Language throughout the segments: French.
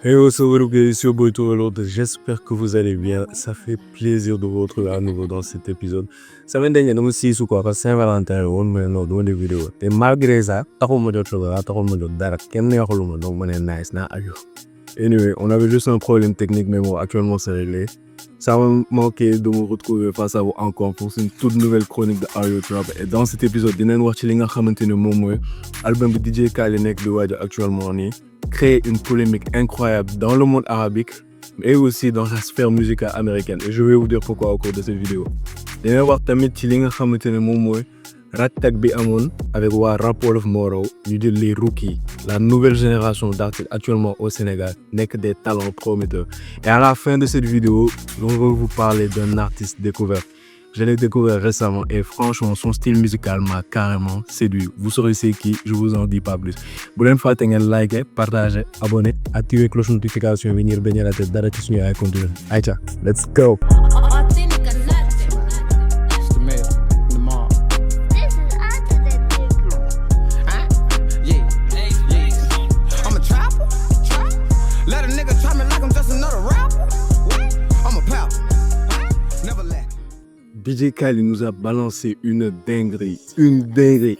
Hey, what's up, c'est your boy Torelot. J'espère que vous allez bien. Ça fait plaisir de vous retrouver à nouveau dans cet épisode. Ça va dernier, nous aussi, quoi, parce que Saint-Valentin, on me l'a donné des vidéos. Et malgré ça, t'as comme moi dara, qu'est-ce que donc, on est nice, na, ayo. Anyway, on avait juste un problème technique, mais bon, actuellement, c'est réglé. Ça m'a manqué de me retrouver face à vous encore pour une toute nouvelle chronique de Ayo Trap. Et dans cet épisode, dinañ wax ci li nga xamanteni mom moy album de DJ Khaled nek di wajja actuellement ni créer une polémique incroyable dans le monde arabique et aussi dans la sphère musicale américaine. Et je vais vous dire pourquoi au cours de cette vidéo. Dinañ wax tamit ci li nga xamanteni mom moy rattaque bi amone avec wa Rap Wolof Moro ñu jël les rookies, la nouvelle génération d'artistes actuellement au Sénégal, n'est que des talents prometteurs. Et à la fin de cette vidéo, on va vous parler d'un artiste découvert. Je l'ai découvert récemment et franchement, son style musical m'a carrément séduit. Vous saurez c'est qui, je vous en dis pas plus. Bu leen fàtte ngeen liker, partager, abonner, activer cloche notification bi ngir bañ a rater dara ci suñu ay contenu. Ayca, let's go. DJ Khaled nous a balancé une dinguerie.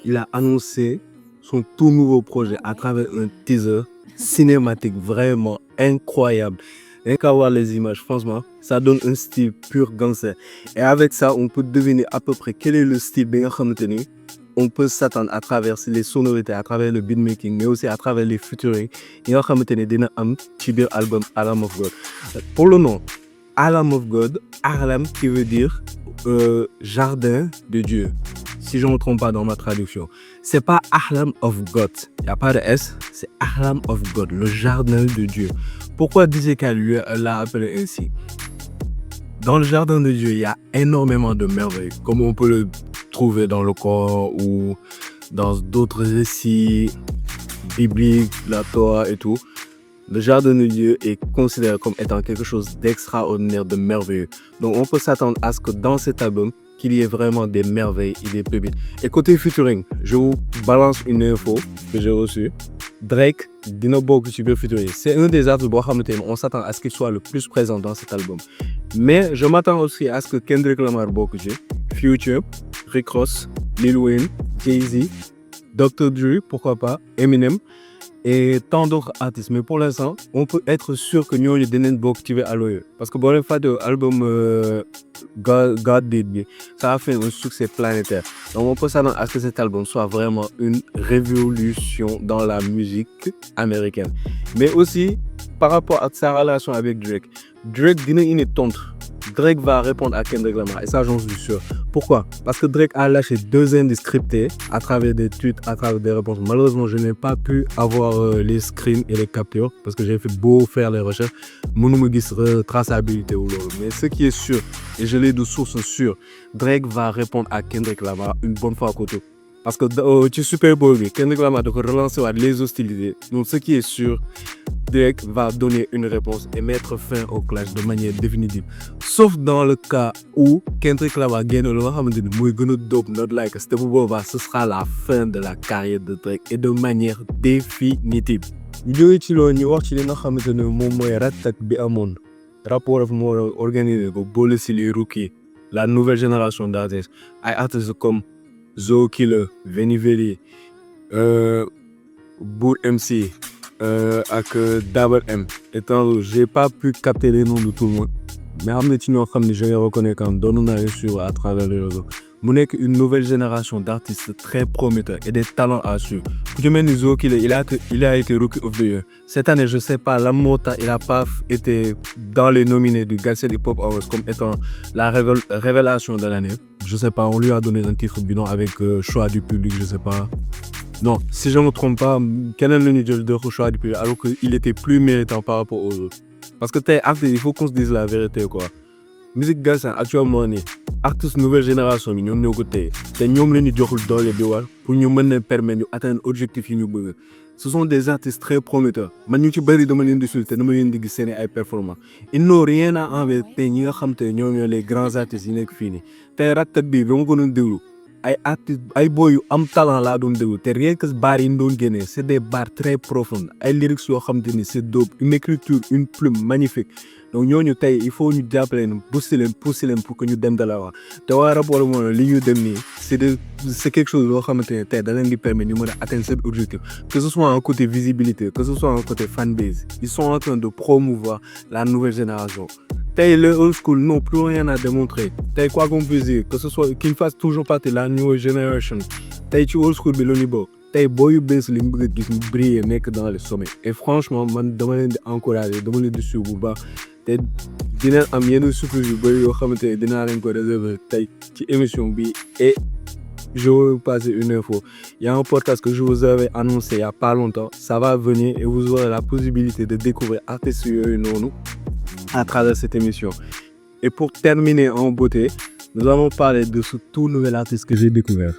Il a annoncé son tout nouveau projet à travers un teaser cinématique vraiment incroyable. Rien qu'à voir les images, franchement, ça donne un style pur gangster. Et avec ça, on peut deviner à peu près quel est le style bien retenu. On peut s'attendre à travers les sonorités, à travers le beatmaking, mais aussi à travers les featuring. Il y a un petit album Harlem of God. Pour le nom, Harlem of God, Harlem qui veut dire jardin de Dieu, si je ne me trompe pas dans ma traduction. C'est pas Harlem of God, il n'y a pas de S, c'est Harlem of God, le jardin de Dieu. Pourquoi DJ Khaled l'a appelé ainsi? Dans le jardin de Dieu, il y a énormément de merveilles, comme on peut le trouver dans le Coran ou dans d'autres récits bibliques, la Torah et tout. Le jardin de Dieu est considéré comme étant quelque chose d'extraordinaire, de merveilleux. Donc on peut s'attendre à ce que dans cet album, qu'il y ait vraiment des merveilles et des pépites. Et côté featuring, je vous balance une info que j'ai reçue. Drake, dina bokk ci biir featuring. C'est un des artistes on s'attend à ce qu'il soit le plus présent dans cet album. Mais je m'attends aussi à ce que Kendrick Lamar bokk ci, Future, Rick Ross, Lil Wayne, Jay-Z, Dr. Dre, pourquoi pas, Eminem, et tant d'autres artistes. Mais pour l'instant, on peut être sûr que nous avons des bok ci à l'oeil. Parce que bon, l'album God Did Me, ça a fait un succès planétaire. Donc on peut s'attendre à ce que cet album soit vraiment une révolution dans la musique américaine. Mais aussi, par rapport à sa relation avec Drake, Drake dina une tonte. Drake va répondre à Kendrick Lamar et ça j'en suis sûr. Pourquoi? Parce que Drake a lâché 2 indices scriptés à travers des tweets, à travers des réponses. Malheureusement, je n'ai pas pu avoir les screens et les captures parce que j'ai fait beau faire les recherches. Mënuma gis traçabilité ou lolu. Mais ce qui est sûr, et je l'ai de sources sûres, Drake va répondre à Kendrick Lamar une bonne fois à côté. Parce que ci Super Bowl bi, Kendrick Lamar doit relancer les hostilités. Donc ce qui est sûr, Drake va donner une réponse et mettre fin au clash de manière définitive. Sauf dans le cas où Kendrick Lamar gagne le dope not like ce sera la fin de la carrière de Drake et de manière définitive. Ñu ci lo ñu wax ci li nga xamantene mom moy rattaque bi amone. Rap Wolof Moro organisé ko bolé ci les rookies, la nouvelle génération d'artistes. Ay artistes comme Zo Killer, Veni Veli, Bour MC, avec Double M. Étant j'ai pas pu capter les noms de tout le monde. Mais je les reconnais quand même sur à travers les réseaux. Mon une nouvelle génération d'artistes très prometteurs et des talents à suivre. Il a été Rookie of the Year. Cette année, je sais pas, la Mota, il a pas été dans les nominés du Galaxy Hip Hop Awards comme étant la révélation de l'année. Je sais pas, on lui a donné un titre bidon avec choix du public, je sais pas. Non, si je ne me trompe pas, Kenan le jël de choix du public alors qu'il était plus méritant par rapport aux autres. Parce que il faut qu'on se dise la vérité quoi. Musique Galsen actuellement ni artistes nouvelle génération bi ñom ñoo ko téye té ñom lañu joxul doole bi war pour ñu mëna permettre ñu atteindre objectif yi ñu bëgg. Ce sont des artistes très prometteurs. Man ñu ci bari dama leen di sulté dama leen di gis seen ay performance. Ils n'ont rien à envier té ñi nga xam té ñom ñoo les grands artistes yi nekk fii nii. Tey rattaque bi ba ma ko doon déglu ay boy yu am talent laa doon déglu te rien que baar yi ñu doon génnee c'est des bars très profondes ay lyrics yoo xamante ni c'est dope une écriture une plume magnifique donc ñooñu tey il faut ñu jàppale leen booster leen pousser leen pour que ñu dem de l'avant te waa rap wala moom li ñu dem nii c'est quelque chose yoo xamante ne tey da leen di permettre ñu mën a atteindre cet objectif que ce soit un côté visibilité que ce soit un côté fanbase ils sont en train de promouvoir la nouvelle génération. Tey le old school n'ont plus rien à démontrer tey quoi qu'on puisse dire que ce soit qu'ils fassent toujours partie de la nouvelle génération tey ci old school bi la ñu bokk tey boo yu bees li mu bëgg a gis ñu briller nekk dans les sommets et franchement man dama leen di encourager dama leen di suivre bu baax te dina am yenn surprise yu bëri yoo xamante ne dinaa leen ko réserver tey ci émission bi et je vais vous passer une info. Il y a un podcast que je vous avais annoncé il y a pas longtemps. Ça va venir et vous aurez la possibilité de découvrir artistes yooyu noonu à travers cette émission. Et pour terminer en beauté, nous allons parler de ce tout nouvel artiste que j'ai découvert.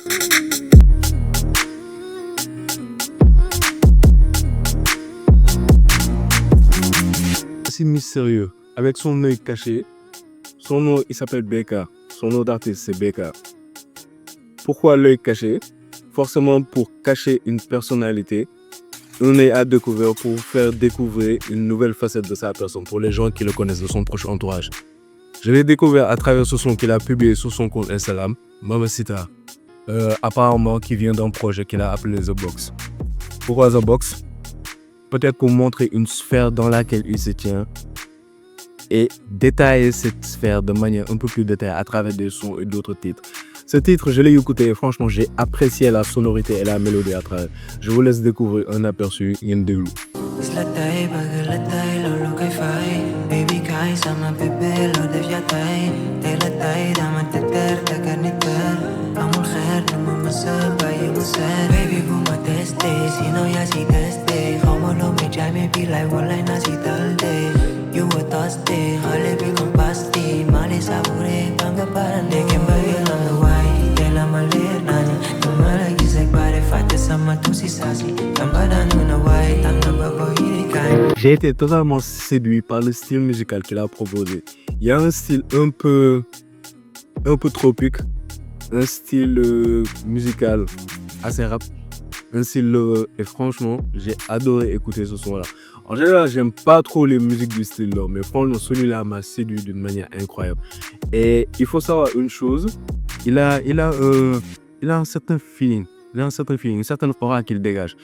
C'est mystérieux, avec son œil caché. Son nom, il s'appelle Beka. Son nom d'artiste, c'est Beka. Pourquoi l'œil caché? Forcément pour cacher une personnalité. On est à découvrir pour faire découvrir une nouvelle facette de sa personne pour les gens qui le connaissent de son proche entourage. Je l'ai découvert à travers ce son qu'il a publié sur son compte Instagram, Mamacita, apparemment qui vient d'un projet qu'il a appelé The Box. Pourquoi The Box? Peut-être pour montrer une sphère dans laquelle il se tient et détailler cette sphère de manière un peu plus détaillée à travers des sons et d'autres titres. Ce titre, je l'ai écouté et franchement, j'ai apprécié la sonorité et la mélodie à travers. Je vous laisse découvrir un aperçu. Yendelu. J'ai été totalement séduit par le style musical qu'il a proposé. Il y a un style un peu tropique, un style musical assez rap, un style et franchement, j'ai adoré écouter ce son-là. En général, j'aime pas trop les musiques du style là, mais franchement, celui-là m'a séduit d'une manière incroyable. Et il faut savoir une chose, il a un certain feeling. Il a un certain feeling, une certaine aura qu'il dégage.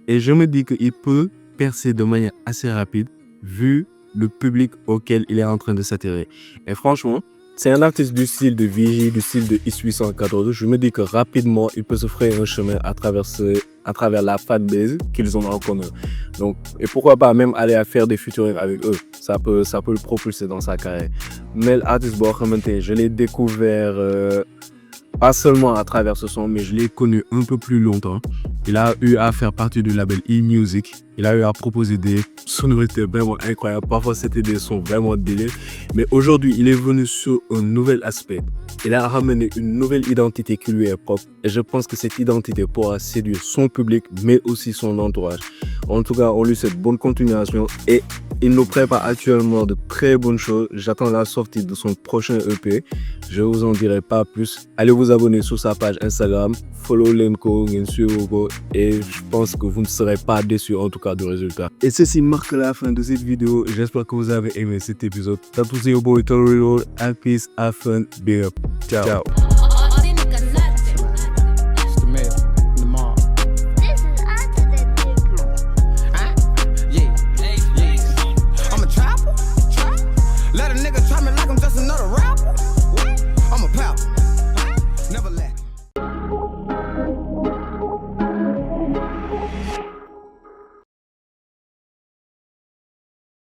Et je me dis qu'il peut percer de manière assez rapide vu le public auquel il est en train de s'attirer. Et franchement, c'est un artiste du style de Vigie, du style de Is 814. Je me dis que rapidement, il peut se frayer un chemin à travers la fanbase qu'ils ont en commun. Donc, et pourquoi pas même aller à faire des featuring avec eux. Ça peut le propulser dans sa carrière. Mais l'artiste, je l'ai découvert pas seulement à travers ce son, mais je l'ai connu un peu plus longtemps. Il a eu à faire partie du label E-Music. Il a eu à proposer des sonorités vraiment incroyables. Parfois, c'était des sons vraiment délire. Mais aujourd'hui, il est venu sur un nouvel aspect. Il a ramené une nouvelle identité qui lui est propre. Et je pense que cette identité pourra séduire son public, mais aussi son entourage. En tout cas, on lui souhaite bonne continuation et il nous prépare actuellement de très bonnes choses. J'attends la sortie de son prochain EP. Je vous en dirai pas plus. Allez vous abonner sur sa page Instagram. Follow Lenko, et je pense que vous ne serez pas déçus en tout cas du résultat. Et ceci marque la fin de cette vidéo. J'espère que vous avez aimé cet épisode. Tatouzi au boy, peace, have fun, big up. Ciao.